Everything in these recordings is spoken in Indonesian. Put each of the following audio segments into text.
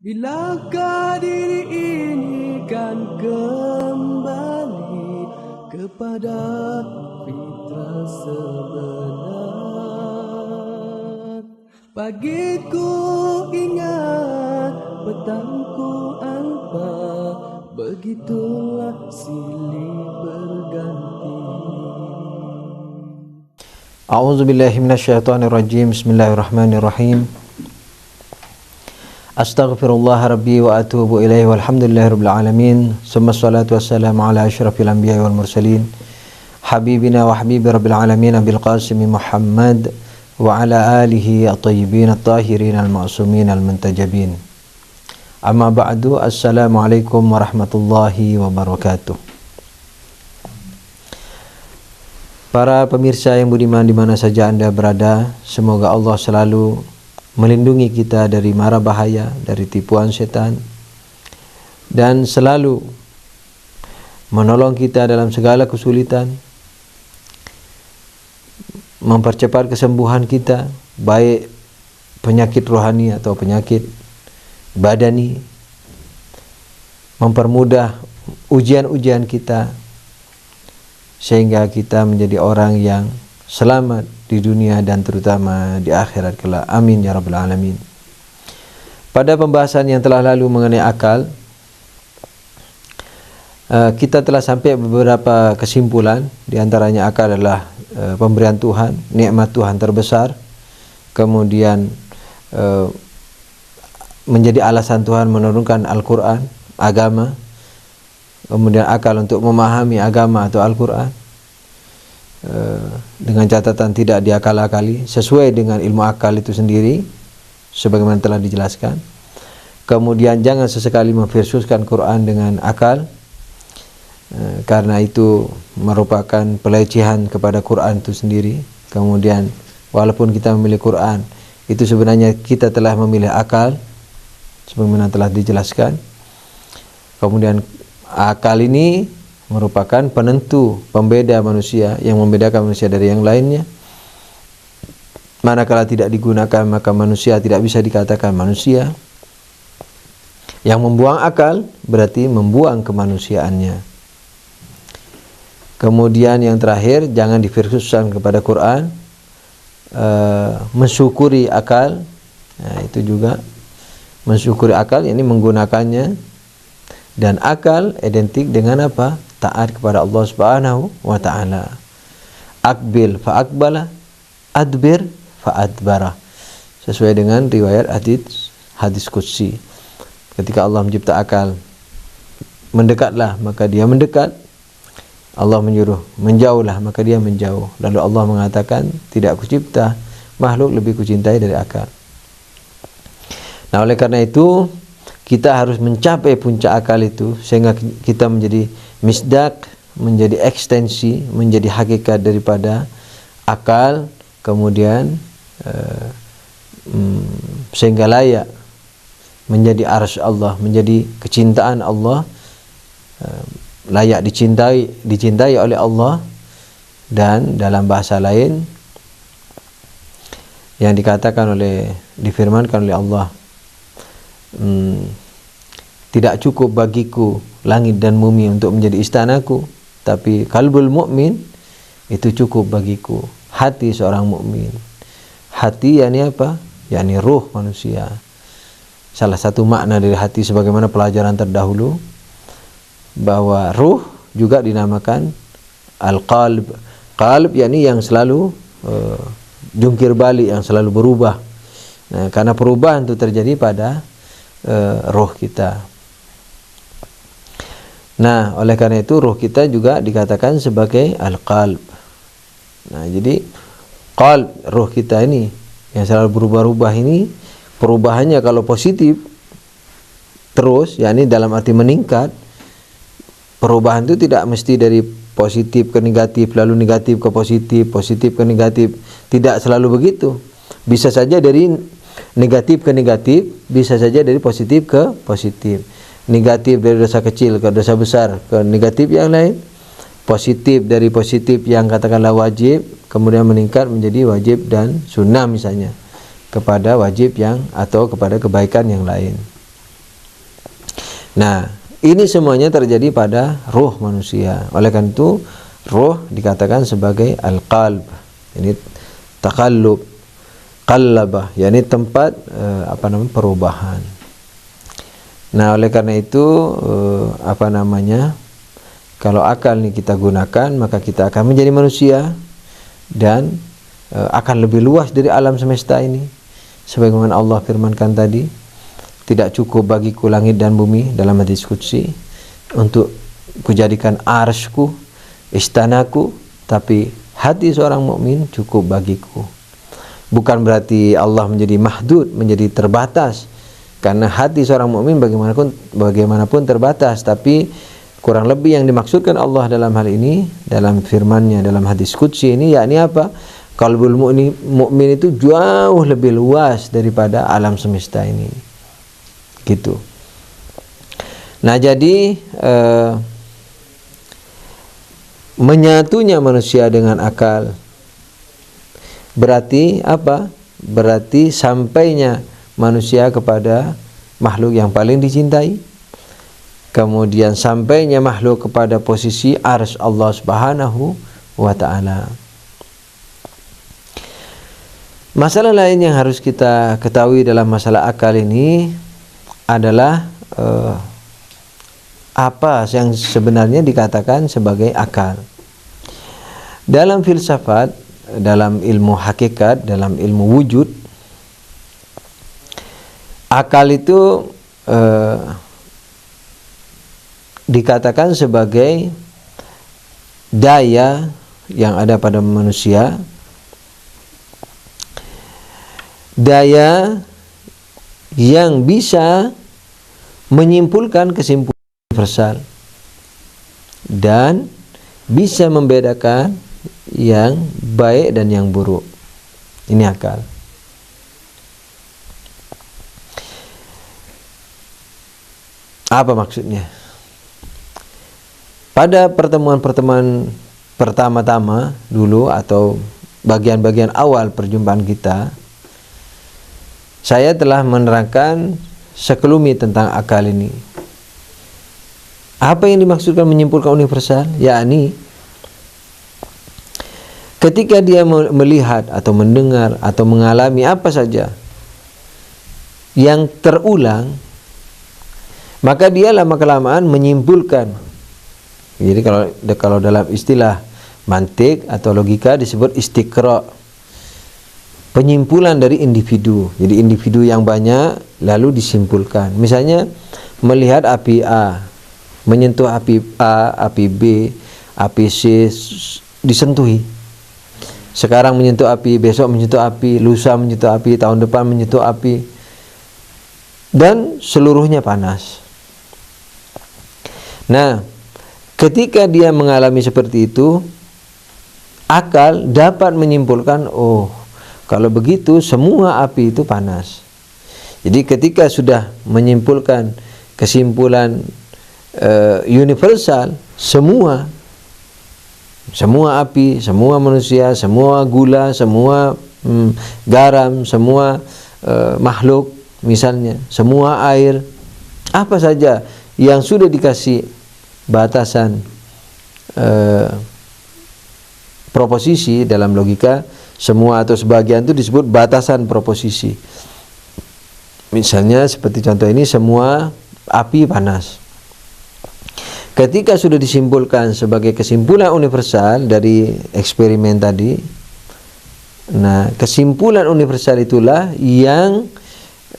Bilakah diri ini kan kembali kepada fitrah sebenar. Pagiku ingat, petangku apa, begitulah silih berganti. A'udzubillahi minasyaitonirrajim. Bismillahirrahmanirrahim. Astaghfirullah rabbi wa atubu ilaihi walhamdulillahi rabbil alamin. Summa salatu wassalamu ala asyrafil anbiya'i wal mursalin habibina wa habibi rabbil alamin Abil Qasim Muhammad wa ala alihi at-tayyibin at-tahirin al-ma'sumin al-muntajabin. Amma ba'du. Assalamualaikum warahmatullahi wabarakatuh. Para pemirsa yang budiman di mana saja Anda berada, semoga Allah selalu melindungi kita dari mara bahaya, dari tipuan setan, dan selalu menolong kita dalam segala kesulitan, mempercepat kesembuhan kita, baik penyakit rohani atau penyakit badani, mempermudah ujian-ujian kita, sehingga kita menjadi orang yang selamat di dunia dan terutama di akhirat kelak. Amin ya rabbal alamin. Pada pembahasan yang telah lalu mengenai akal, kita telah sampai beberapa kesimpulan. Di antaranya akal adalah pemberian Tuhan, nikmat Tuhan terbesar. Kemudian menjadi alasan Tuhan menurunkan Al-Quran, agama. Kemudian akal untuk memahami agama atau Al-Quran, dengan catatan tidak diakal-akali, sesuai dengan ilmu akal itu sendiri sebagaimana telah dijelaskan. Kemudian jangan sesekali memversuskan Quran dengan akal, karena itu merupakan pelecehan kepada Quran itu sendiri. Kemudian walaupun kita memilih Quran, itu sebenarnya kita telah memilih akal sebagaimana telah dijelaskan. Kemudian akal ini merupakan penentu, pembeda manusia, yang membedakan manusia dari yang lainnya. Manakala tidak digunakan, maka manusia tidak bisa dikatakan manusia. Yang membuang akal berarti membuang kemanusiaannya. Kemudian yang terakhir, jangan diversuskan kepada Quran, mensyukuri akal. Nah, itu juga mensyukuri akal, ini menggunakannya. Dan akal identik dengan apa? Taat kepada Allah Subhanahu wa ta'ala. Akbil fa akbala, adbir fa adbara. Sesuai dengan riwayat hadis qudsi. Ketika Allah mencipta akal, mendekatlah, maka dia mendekat. Allah menyuruh menjauhlah, maka dia menjauh. Lalu Allah mengatakan, tidak kucipta makhluk lebih kucintai dari akal. Nah, oleh karena itu kita harus mencapai puncak akal itu, sehingga kita menjadi misdak, menjadi ekstensi, menjadi hakikat daripada akal. Kemudian sehingga layak menjadi arsy Allah, menjadi kecintaan Allah, layak dicintai oleh Allah. Dan dalam bahasa lain yang difirmankan oleh Allah, tidak cukup bagiku langit dan bumi untuk menjadi istanaku, tapi qalbul mukmin itu cukup bagiku, hati seorang mukmin. Hati yakni apa? Yakni ruh manusia. Salah satu makna dari hati sebagaimana pelajaran terdahulu, bahwa ruh juga dinamakan al-qalb. Qalb yakni yang selalu jungkir balik, yang selalu berubah. Nah, karena perubahan itu terjadi pada roh kita. Nah, oleh karena itu roh kita juga dikatakan sebagai al-qalb. Nah, jadi qalb, roh kita ini yang selalu berubah-ubah ini, perubahannya kalau positif terus, yakni dalam arti meningkat. Perubahan itu tidak mesti dari positif ke negatif, lalu negatif ke positif, positif ke negatif. Tidak selalu begitu. Bisa saja dari negatif ke negatif, bisa saja dari positif ke positif. Negatif dari dosa kecil ke dosa besar, ke negatif yang lain. Positif dari positif yang katakanlah wajib, kemudian meningkat menjadi wajib dan sunnah misalnya, kepada wajib yang atau kepada kebaikan yang lain. Nah, ini semuanya terjadi pada ruh manusia. Oleh karena itu, ruh dikatakan sebagai al-qalb. Ini takallub, qallabah, yakni tempat perubahan. Nah, oleh karena itu kalau akal ini kita gunakan, maka kita akan menjadi manusia dan akan lebih luas dari alam semesta ini. Sebagaimana Allah firmankan tadi, tidak cukup bagiku langit dan bumi dalam hadis qudsi untuk kujadikan arsku, istanaku, tapi hati seorang mukmin cukup bagiku. Bukan berarti Allah menjadi mahdud, menjadi terbatas, karena hati seorang mukmin bagaimanapun terbatas, tapi kurang lebih yang dimaksudkan Allah dalam hal ini, dalam firman-Nya dalam hadis qudsi ini, yakni apa? Qalbul mukmin itu jauh lebih luas daripada alam semesta ini. Gitu. Nah, jadi menyatunya manusia dengan akal berarti apa? Berarti sampainya manusia kepada makhluk yang paling dicintai, kemudian sampainya makhluk kepada posisi arsy Allah Subhanahu wa ta'ala. Masalah lain yang harus kita ketahui dalam masalah akal ini adalah apa yang sebenarnya dikatakan sebagai akal. Dalam filsafat, dalam ilmu hakikat, dalam ilmu wujud, akal itu dikatakan sebagai daya yang ada pada manusia, daya yang bisa menyimpulkan kesimpulan universal dan bisa membedakan yang baik dan yang buruk. Ini akal. Apa maksudnya? Pada pertemuan-pertemuan pertama-tama dulu atau bagian-bagian awal perjumpaan kita, saya telah menerangkan sekelumit tentang akal ini. Apa yang dimaksudkan menyimpulkan universal? Yakni ketika dia melihat atau mendengar atau mengalami apa saja yang terulang, maka dia lama-kelamaan menyimpulkan. Jadi kalau dalam istilah mantik atau logika disebut istiqra', penyimpulan dari individu. Jadi individu yang banyak lalu disimpulkan. Misalnya melihat api A, menyentuh api A, api B, api C, disentuhi. Sekarang menyentuh api, besok menyentuh api, lusa menyentuh api, tahun depan menyentuh api, dan seluruhnya panas. Nah, ketika dia mengalami seperti itu, akal dapat menyimpulkan, oh, kalau begitu semua api itu panas. Jadi ketika sudah menyimpulkan kesimpulan universal, semua api, semua manusia, semua gula, semua garam, semua makhluk, misalnya semua air, apa saja yang sudah dikasih batasan proposisi dalam logika, semua atau sebagian itu disebut batasan proposisi. Misalnya seperti contoh ini, semua api panas. Ketika sudah disimpulkan sebagai kesimpulan universal dari eksperimen tadi, nah kesimpulan universal itulah yang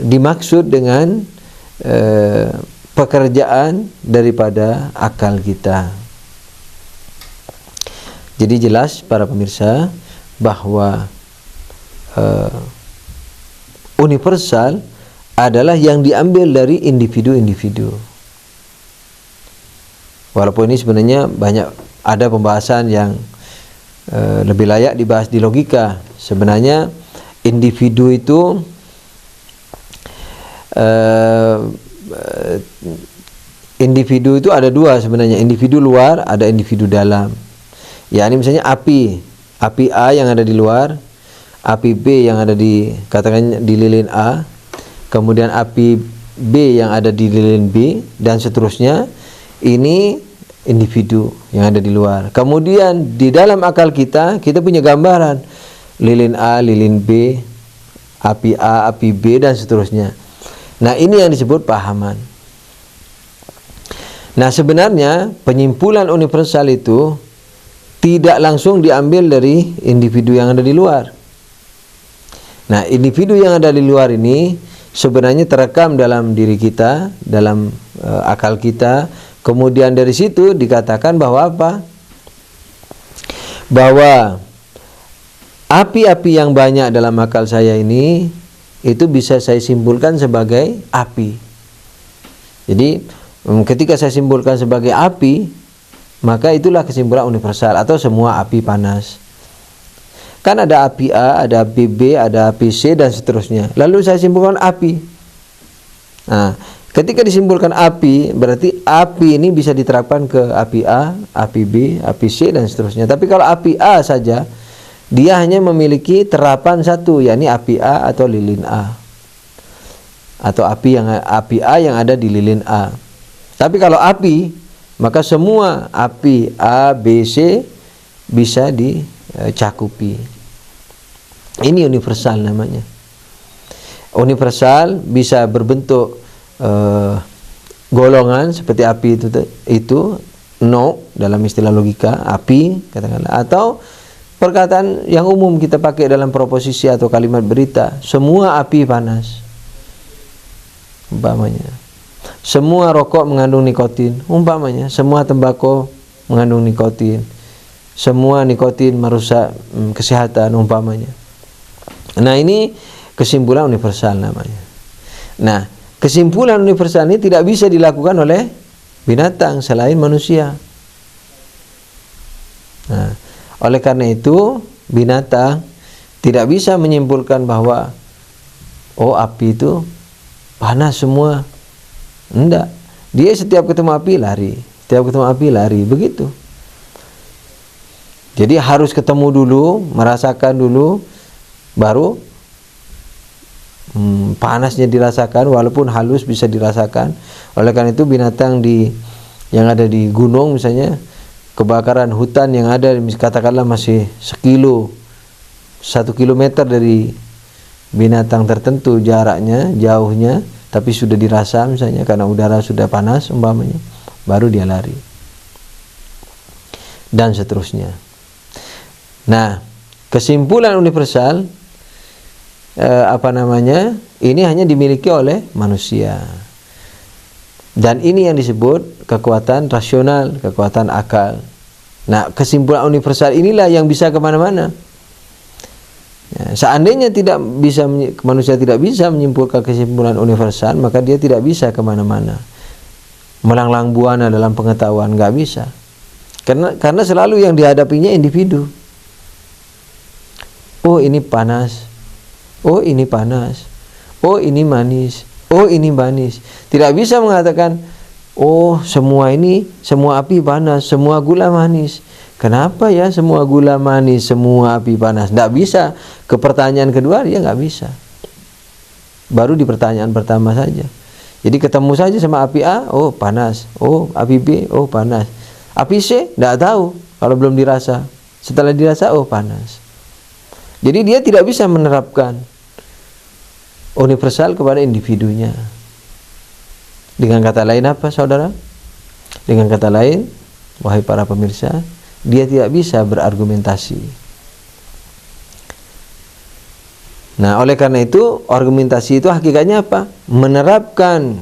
dimaksud dengan pekerjaan daripada akal kita. Jadi jelas para pemirsa bahwa universal adalah yang diambil dari individu-individu. Walaupun ini sebenarnya ada pembahasan yang lebih layak dibahas di logika. Sebenarnya individu itu ada dua sebenarnya, individu luar, ada individu dalam. Ya, ini misalnya api A yang ada di luar, api B yang ada di, katakan di lilin A, kemudian api B yang ada di lilin B dan seterusnya, ini individu yang ada di luar. Kemudian di dalam akal kita punya gambaran lilin A, lilin B, api A, api B dan seterusnya. Nah, ini yang disebut pahaman. Nah, sebenarnya penyimpulan universal itu tidak langsung diambil dari individu yang ada di luar. Nah, individu yang ada di luar ini sebenarnya terekam dalam diri kita, dalam akal kita. Kemudian dari situ dikatakan bahwa apa? Bahwa api-api yang banyak dalam akal saya ini itu bisa saya simpulkan sebagai api. Jadi ketika saya simpulkan sebagai api, maka itulah kesimpulan universal atau semua api panas. Kan ada api A, ada api B, ada api C dan seterusnya. Lalu saya simpulkan api. Nah, ketika disimpulkan api, berarti api ini bisa diterapkan ke api A, api B, api C dan seterusnya. Tapi kalau api A saja, dia hanya memiliki terapan satu, yakni api A atau lilin A. Atau api A yang ada di lilin A. Tapi kalau api, maka semua api A, B, C bisa dicakupi. Ini universal namanya. Universal bisa berbentuk golongan seperti api itu no dalam istilah logika, api katakanlah, atau perkataan yang umum kita pakai dalam proposisi atau kalimat berita, semua api panas. Umpamanya semua rokok mengandung nikotin, umpamanya semua tembakau mengandung nikotin, semua nikotin merusak kesehatan, umpamanya. Nah, ini kesimpulan universal namanya. Nah, kesimpulan universal ini tidak bisa dilakukan oleh binatang selain manusia. Nah, oleh karena itu binatang tidak bisa menyimpulkan bahwa oh, api itu panas semua. Enggak. Dia setiap ketemu api lari, setiap ketemu api lari, begitu. Jadi harus ketemu dulu, merasakan dulu, baru panasnya dirasakan, walaupun halus bisa dirasakan. Oleh karena itu binatang yang ada di gunung misalnya, kebakaran hutan yang ada katakanlah masih 1 kilometer dari binatang tertentu jaraknya, jauhnya, tapi sudah dirasa misalnya karena udara sudah panas umpamanya, baru dia lari dan seterusnya. Nah, kesimpulan universal ini hanya dimiliki oleh manusia, dan ini yang disebut kekuatan rasional, kekuatan akal. Nah, kesimpulan universal inilah yang bisa kemana-mana. Ya, seandainya manusia tidak bisa menyimpulkan kesimpulan universal, maka dia tidak bisa kemana-mana, melanglang buana dalam pengetahuan, nggak bisa. Karena selalu yang dihadapinya individu. Oh, ini panas. Oh, ini panas. Oh, ini manis. Oh, ini manis. Tidak bisa mengatakan, oh, semua api panas, semua gula manis. Kenapa ya semua gula manis, semua api panas? Tidak bisa. Ke pertanyaan kedua dia nggak bisa. Baru di pertanyaan pertama saja. Jadi ketemu saja sama api A, oh panas. Oh, api B, oh panas. Api C, tidak tahu kalau belum dirasa. Setelah dirasa, oh panas. Jadi dia tidak bisa menerapkan universal kepada individunya. Dengan kata lain apa, saudara? Dengan kata lain, wahai para pemirsa, dia tidak bisa berargumentasi. Nah, oleh karena itu, argumentasi itu hakikatnya apa? Menerapkan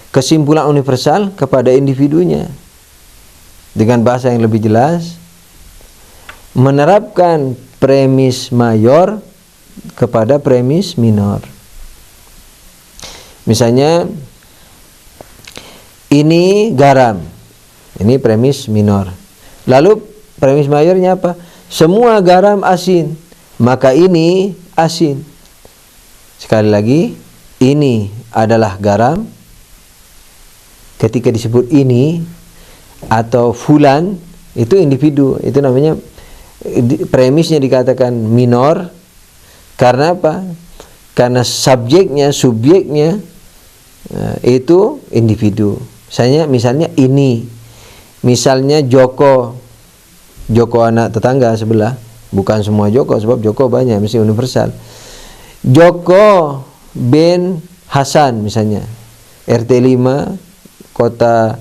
kesimpulan universal kepada individunya. Dengan bahasa yang lebih jelas, menerapkan premis mayor kepada premis minor. Misalnya, ini garam, ini premis minor. Lalu premis mayornya apa? Semua garam asin, maka ini asin. Sekali lagi, ini adalah garam. Ketika disebut ini atau fulan, itu individu. Itu namanya, premisnya dikatakan minor. Karena apa? Karena subjeknya itu individu. Misalnya ini, misalnya Joko anak tetangga sebelah, bukan semua Joko, sebab Joko banyak, mesti universal. Joko bin Hasan misalnya, RT 5 kota,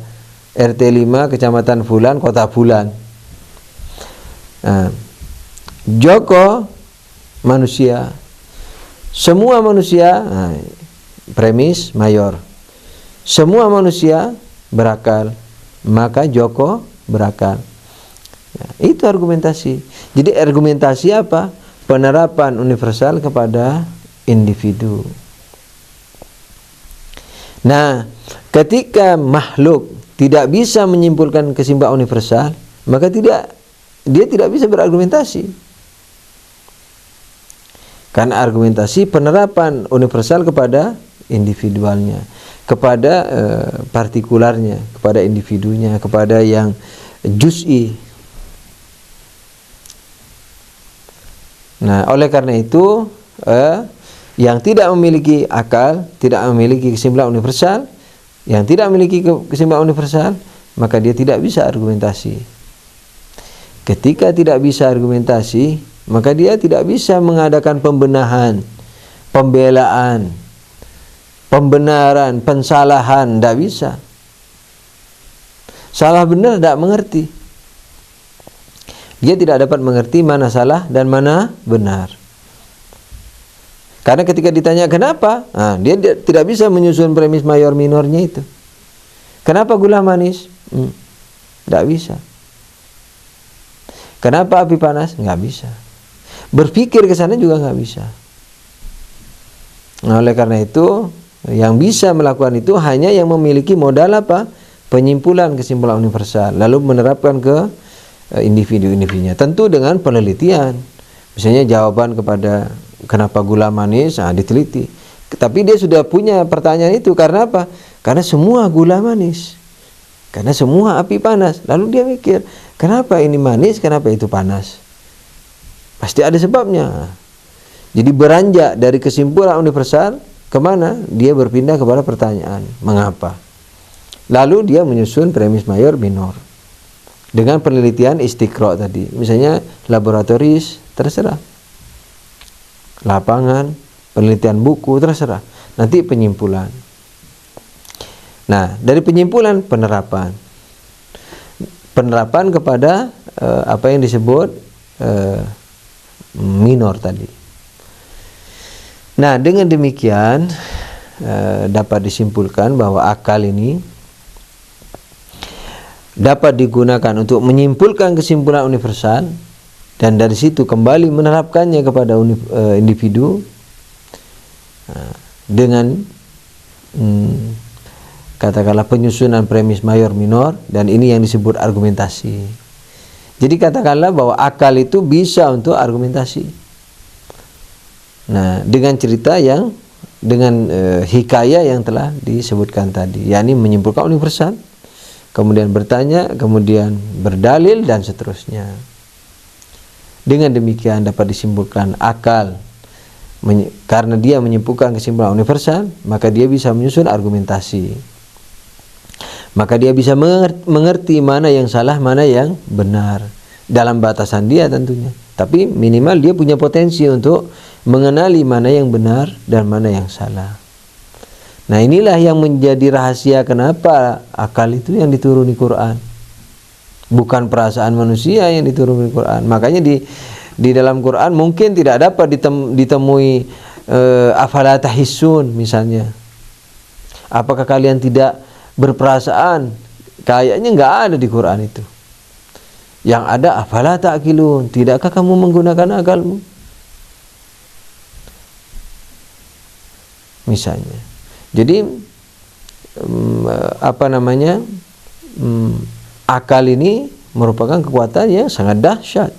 RT 5 kecamatan Fulan, kota Fulan. Joko manusia, semua manusia, premis mayor, semua manusia berakal, maka Joko berakal. Itu argumentasi. Jadi argumentasi apa? Penerapan universal kepada individu. Nah, ketika makhluk tidak bisa menyimpulkan kesimpulan universal, maka dia tidak bisa berargumentasi. Karena argumentasi penerapan universal kepada individualnya, kepada partikularnya, kepada individunya, kepada yang juz'i. Nah, oleh karena itu yang tidak memiliki akal, tidak memiliki kesimpulan universal, yang tidak memiliki kesimpulan universal, maka dia tidak bisa argumentasi. Ketika tidak bisa argumentasi, maka dia tidak bisa mengadakan pembenahan, pembelaan, pembenaran, pensalahan, tidak bisa. Salah benar tidak mengerti. Dia tidak dapat mengerti mana salah dan mana benar. Karena ketika ditanya kenapa, dia tidak bisa menyusun premis mayor minornya itu. Kenapa gula manis? Tidak bisa. Kenapa api panas? Nggak bisa. Berpikir ke sana juga nggak bisa. Nah, oleh karena itu, yang bisa melakukan itu hanya yang memiliki modal apa? Penyimpulan kesimpulan universal, lalu menerapkan ke individu-individunya. Tentu dengan penelitian. Misalnya jawaban kepada kenapa gula manis, diteliti. Tapi dia sudah punya pertanyaan itu karena apa? Karena semua gula manis, karena semua api panas. Lalu dia mikir, kenapa ini manis, kenapa itu panas? Pasti ada sebabnya. Jadi beranjak dari kesimpulan universal kemana? Dia berpindah kepada pertanyaan, mengapa? Lalu dia menyusun premis mayor minor dengan penelitian istiqra tadi. Misalnya laboratoris, terserah. Lapangan, penelitian buku, terserah. Nanti penyimpulan. Nah, dari penyimpulan penerapan. Penerapan kepada apa yang disebut minor tadi. Nah, dengan demikian dapat disimpulkan bahwa akal ini dapat digunakan untuk menyimpulkan kesimpulan universal dan dari situ kembali menerapkannya kepada individu dengan katakanlah penyusunan premis mayor minor, dan ini yang disebut argumentasi. Jadi katakanlah bahwa akal itu bisa untuk argumentasi. Nah, dengan cerita yang dengan hikayah yang telah disebutkan tadi, yakni menyimpulkan universal, kemudian bertanya, kemudian berdalil, dan seterusnya. Dengan demikian dapat disimpulkan akal, karena dia menyimpulkan kesimpulan universal, maka dia bisa menyusun argumentasi. Maka dia bisa mengerti mana yang salah, mana yang benar, dalam batasan dia tentunya. Tapi minimal dia punya potensi untuk mengenali mana yang benar dan mana yang salah. Nah, inilah yang menjadi rahasia kenapa akal itu yang dituruni Quran, bukan perasaan manusia yang dituruni Quran. Makanya di dalam Quran mungkin tidak dapat ditemui afala tahissun misalnya. Apakah kalian tidak berperasaan? Kayaknya nggak ada di Quran itu. Yang ada afala ta'qilun, tidakkah kamu menggunakan akalmu? Misalnya. Jadi akal ini merupakan kekuatan yang sangat dahsyat.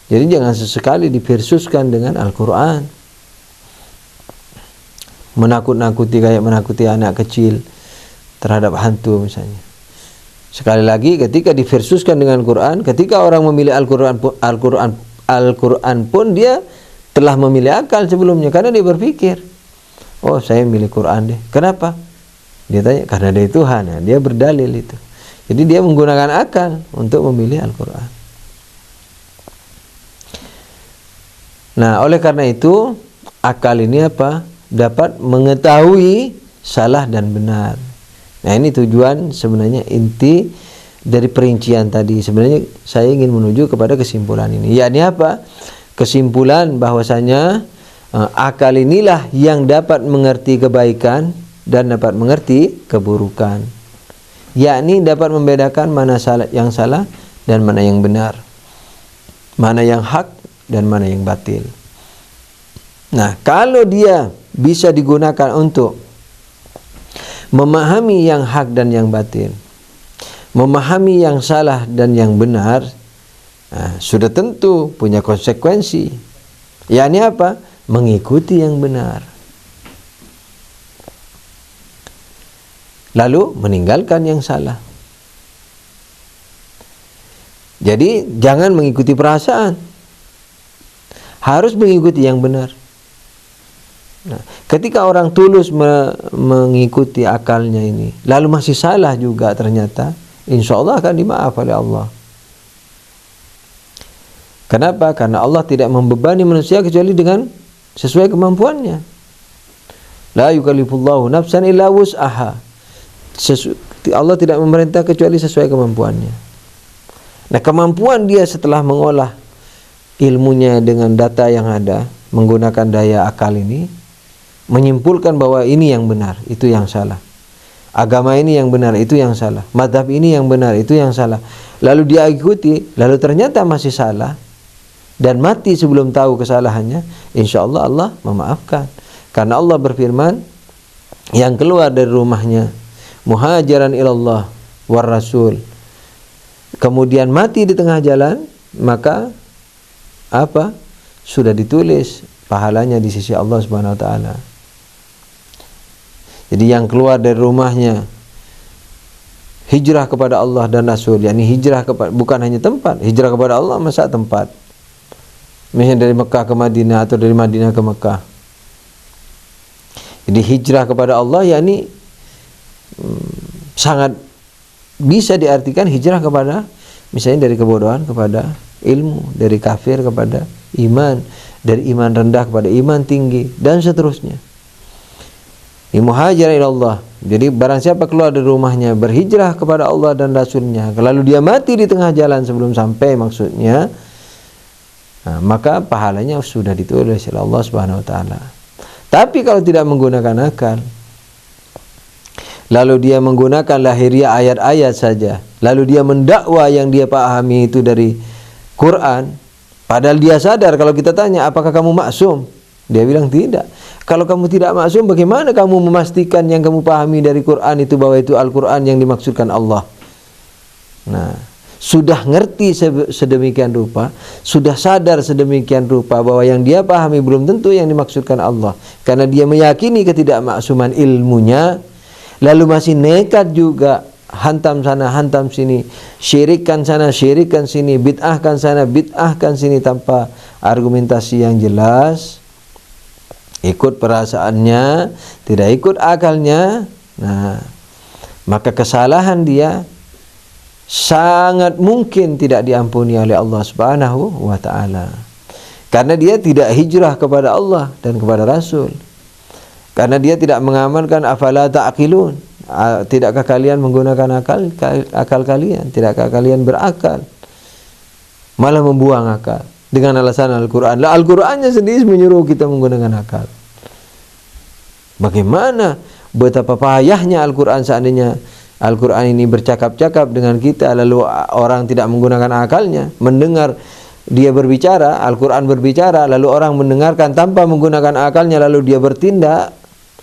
Jadi jangan sesekali diversuskan dengan Al-Quran. Menakut-nakuti kayak menakuti anak kecil terhadap hantu misalnya. Sekali lagi, ketika diversuskan dengan Quran, ketika orang memilih Al-Quran pun dia telah memilih akal sebelumnya, karena dia berpikir, oh saya milih Quran deh. Kenapa? Dia tanya, karena dari Tuhan. Ya, dia berdalil itu. Jadi dia menggunakan akal untuk memilih Al-Quran. Nah, oleh karena itu akal ini apa? Dapat mengetahui salah dan benar. Nah, ini tujuan sebenarnya inti dari perincian tadi. Sebenarnya saya ingin menuju kepada kesimpulan ini. Yakni apa? Kesimpulan bahwasanya akal inilah yang dapat mengerti kebaikan dan dapat mengerti keburukan. Yakni dapat membedakan mana yang salah dan mana yang benar. Mana yang hak dan mana yang batil. Nah, kalau dia bisa digunakan untuk memahami yang hak dan yang batil, memahami yang salah dan yang benar, sudah tentu punya konsekuensi. Yakni apa? Mengikuti yang benar, lalu meninggalkan yang salah. Jadi jangan mengikuti perasaan, harus mengikuti yang benar. Nah, ketika orang tulus mengikuti akalnya ini, lalu masih salah juga ternyata, insya Allah akan dimaaf oleh Allah. Kenapa? Karena Allah tidak membebani manusia kecuali dengan sesuai kemampuannya. La yukallifullahu nafsan illa wus'aha. Allah tidak memerintah kecuali sesuai kemampuannya. Nah, kemampuan dia setelah mengolah ilmunya dengan data yang ada, menggunakan daya akal ini, menyimpulkan bahwa ini yang benar, itu yang salah. Agama ini yang benar, itu yang salah. Mazhab ini yang benar, itu yang salah. Lalu dia ikuti, lalu ternyata masih salah dan mati sebelum tahu kesalahannya, insya Allah Allah memaafkan. Karena Allah berfirman, yang keluar dari rumahnya muhajiran ilallah war rasul, kemudian mati di tengah jalan, maka apa? Sudah ditulis pahalanya di sisi Allah Subhanahu wa taala. Jadi yang keluar dari rumahnya hijrah kepada Allah dan Rasul, yakni hijrah kepada, bukan hanya tempat, hijrah kepada Allah masa tempat. Misalnya dari Mekah ke Madinah atau dari Madinah ke Mekah. Jadi hijrah kepada Allah yakni sangat bisa diartikan hijrah kepada, misalnya dari kebodohan kepada ilmu, dari kafir kepada iman, dari iman rendah kepada iman tinggi, dan seterusnya. Muhajir ilallah. Jadi barang siapa keluar dari rumahnya berhijrah kepada Allah dan Rasulnya, lalu dia mati di tengah jalan sebelum sampai maksudnya, maka pahalanya sudah ditulis oleh Allah Subhanahu wa taala. Tapi kalau tidak menggunakan akal, lalu dia menggunakan lahiriah ayat-ayat saja, lalu dia mendakwa yang dia pahami itu dari Quran, padahal dia sadar, kalau kita tanya apakah kamu maksum, dia bilang tidak. Kalau kamu tidak maksum, bagaimana kamu memastikan yang kamu pahami dari Quran itu bahwa itu Al-Quran yang dimaksudkan Allah? Nah, sudah ngerti sedemikian rupa, sudah sadar sedemikian rupa bahwa yang dia pahami belum tentu yang dimaksudkan Allah, karena dia meyakini ketidakmaksuman ilmunya, lalu masih nekat juga hantam sana hantam sini, syirikkan sana syirikkan sini, bid'ahkan sana bid'ahkan sini tanpa argumentasi yang jelas, ikut perasaannya, tidak ikut akalnya. Nah, maka kesalahan dia sangat mungkin tidak diampuni oleh Allah Subhanahu wa taala. Karena dia tidak hijrah kepada Allah dan kepada Rasul. Karena dia tidak mengamalkan afala ta'qilun. Tidakkah kalian menggunakan akal kalian? Tidakkah kalian berakal? Malah membuang akal dengan alasan Al-Quran. Lah, Al-Qurannya sendiri menyuruh kita menggunakan akal. Bagaimana betapa payahnya Al-Quran seandainya Al-Quran ini bercakap-cakap dengan kita, lalu orang tidak menggunakan akalnya, mendengar dia berbicara, Al-Quran berbicara, lalu orang mendengarkan tanpa menggunakan akalnya, lalu dia bertindak.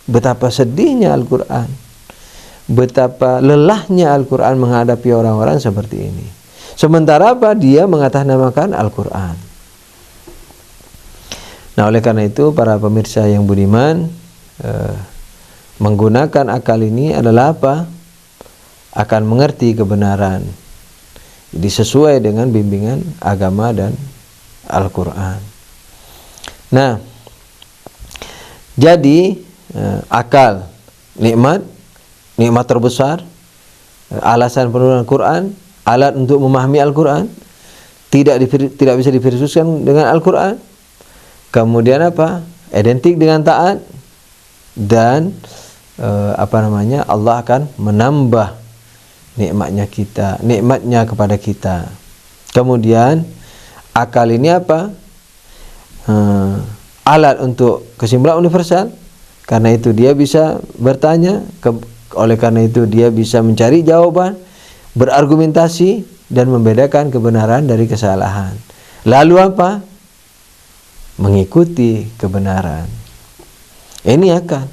Betapa sedihnya Al-Quran, betapa lelahnya Al-Quran menghadapi orang-orang seperti ini. Sementara apa? Dia mengatasnamakan Al-Quran. Nah, oleh karena itu para pemirsa yang budiman, menggunakan akal ini adalah apa? Akan mengerti kebenaran. Jadi sesuai dengan bimbingan agama dan Al-Quran. Nah, jadi akal nikmat nikmat terbesar, alasan penurunan Quran, alat untuk memahami Al-Quran, tidak bisa diversuskan dengan Al-Quran. Kemudian apa? Identik dengan taat, dan Allah akan menambah nikmatnya kepada kita. Kemudian akal ini apa? Alat untuk kesimpulan universal. Karena itu dia bisa bertanya, oleh karena itu dia bisa mencari jawaban, berargumentasi, dan membedakan kebenaran dari kesalahan. Lalu apa? Mengikuti kebenaran. Ini akal.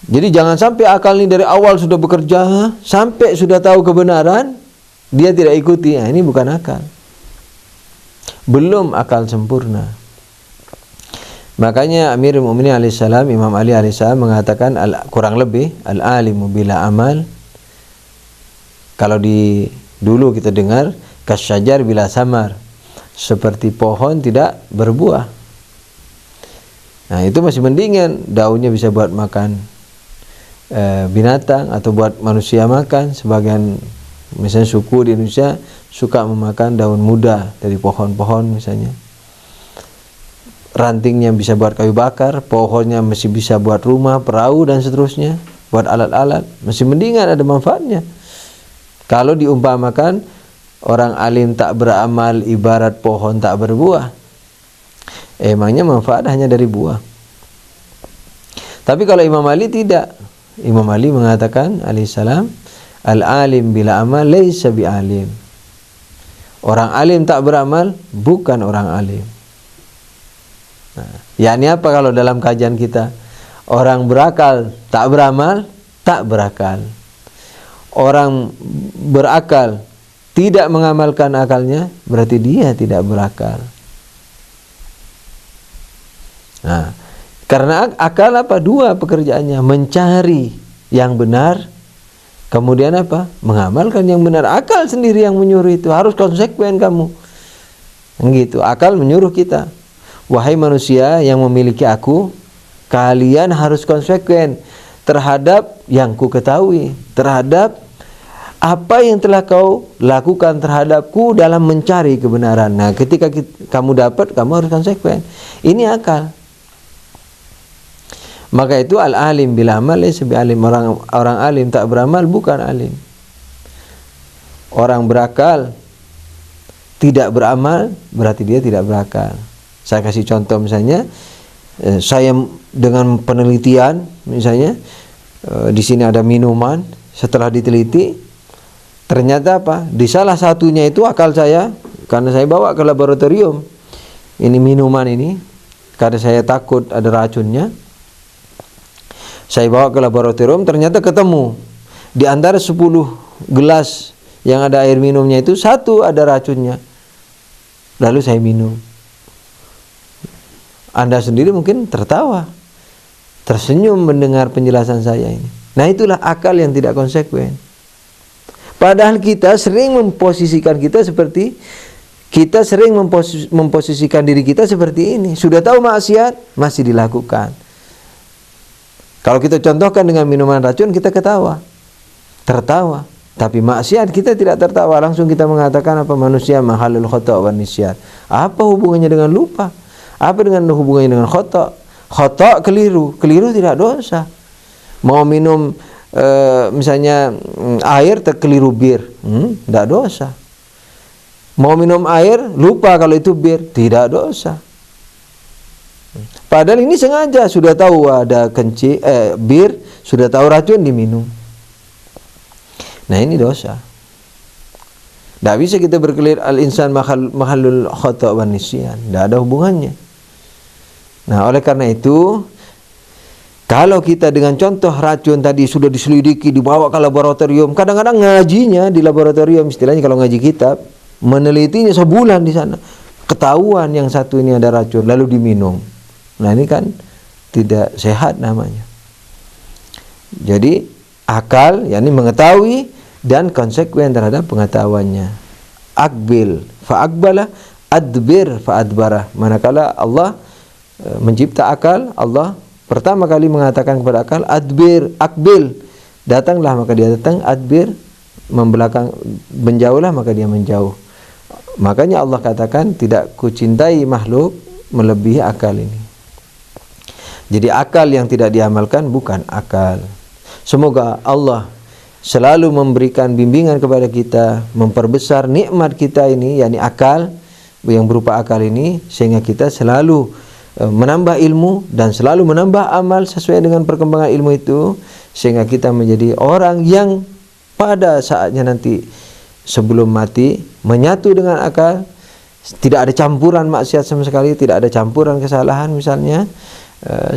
Jadi jangan sampai akal ini dari awal sudah bekerja, sampai sudah tahu kebenaran, dia tidak ikuti. Nah, ini bukan akal. Belum akal sempurna. Makanya Amirul Mukminin alaihissalam, Imam Ali alaihissalam mengatakan kurang lebih al-alimu bila amal. Kalau dulu kita dengar kasyajar bila samar, seperti pohon tidak berbuah. Nah, itu masih mendingan, daunnya bisa buat makan binatang atau buat manusia makan. Sebagian misalnya suku di Indonesia suka memakan daun muda dari pohon-pohon misalnya. Rantingnya bisa buat kayu bakar, pohonnya masih bisa buat rumah, perahu, dan seterusnya, buat alat-alat. Masih mendingan, ada manfaatnya. Kalau diumpamakan orang alim tak beramal ibarat pohon tak berbuah, emangnya manfaat hanya dari buah. Tapi kalau Imam Ali tidak. Imam Ali mengatakan alaihissalam, al-alim bila amal laisa bi'alim. Orang alim tak beramal bukan orang alim. Nah, yakni apa kalau dalam kajian kita? Orang berakal tak beramal, tak berakal. Orang berakal tidak mengamalkan akalnya, berarti dia tidak berakal. Nah, karena akal apa? Dua pekerjaannya, mencari yang benar, kemudian apa? Mengamalkan yang benar. Akal sendiri yang menyuruh itu, harus konsekuen kamu. Gitu, akal menyuruh kita. Wahai manusia yang memiliki aku, kalian harus konsekuen terhadap yang ku ketahui, terhadap apa yang telah kau lakukan terhadapku dalam mencari kebenaran. Nah, ketika kamu dapat, kamu harus konsekuen. Ini akal. Maka itu al-alim bila amal laysa bi'alim. Orang alim tak beramal bukan alim. Orang berakal tidak beramal berarti dia tidak berakal. Saya kasih contoh misalnya, saya dengan penelitian misalnya di sini ada minuman, setelah diteliti ternyata apa? Di salah satunya itu akal saya, karena saya bawa ke laboratorium ini minuman ini, karena saya takut ada racunnya. Saya bawa ke laboratorium, ternyata ketemu di antara 10 gelas yang ada air minumnya itu 1 ada racunnya. Lalu saya minum. Anda sendiri mungkin tertawa, tersenyum mendengar penjelasan saya ini. Nah, itulah akal yang tidak konsekuen. Padahal kita sering memposisikan memposisikan diri kita seperti ini. Sudah tahu maksiat, masih dilakukan. Kalau kita contohkan dengan minuman racun, kita tertawa. Tapi maksiat kita tidak tertawa, langsung kita mengatakan apa? Manusia mahalul khata' wa nisyan. Apa hubungannya dengan lupa? Apa dengan hubungannya dengan khata'? Khata' keliru tidak dosa. Mau minum misalnya air terkeliru bir, tidak dosa. Mau minum air lupa kalau itu bir, tidak dosa. Padahal ini sengaja, sudah tahu ada bir, sudah tahu racun diminum. Nah, ini dosa. Tidak bisa kita berkelir al-insan mahalul khata' wa nisyan. Tidak ada hubungannya. Nah, oleh karena itu, kalau kita dengan contoh racun tadi sudah diselidiki, dibawa ke laboratorium, kadang-kadang ngajinya di laboratorium, istilahnya kalau ngaji kitab, menelitinya sebulan di sana, ketahuan yang satu ini ada racun, lalu diminum. Nah, ini kan tidak sehat namanya. Jadi akal, yakni mengetahui dan konsekuen terhadap pengetahuannya. Akbil fa'akbalah, adbir fa'adbarah. Manakala Allah mencipta akal, Allah pertama kali mengatakan kepada akal, adbir, akbil, datanglah maka dia datang, adbir membelakang, menjauhlah maka dia menjauh. Makanya Allah katakan tidak kucintai makhluk melebihi akal ini. Jadi akal yang tidak diamalkan bukan akal. Semoga Allah selalu memberikan bimbingan kepada kita, memperbesar nikmat kita ini, yakni akal yang berupa akal ini, sehingga kita selalu menambah ilmu dan selalu menambah amal sesuai dengan perkembangan ilmu itu, sehingga kita menjadi orang yang pada saatnya nanti sebelum mati menyatu dengan akal, tidak ada campuran maksiat sama sekali, tidak ada campuran kesalahan misalnya,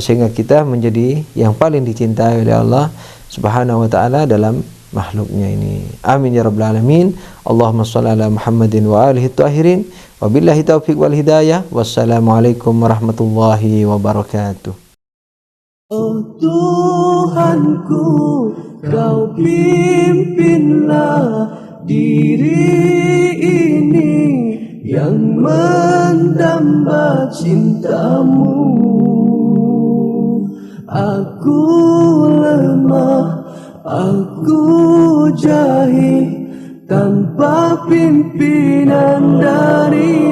sehingga kita menjadi yang paling dicintai oleh Allah Subhanahu wa taala dalam makhluknya ini. Amin ya rabbal alamin. Allahumma shalli ala Muhammadin wa alihi tahirin. Wabillahi taufiq wal hidayah. Wassalamualaikum warahmatullahi wabarakatuh. Oh Tuhanku, Kau pimpinlah diri ini yang mendamba cintamu. Aku lemah, aku jahil, tanpa pimpinan dari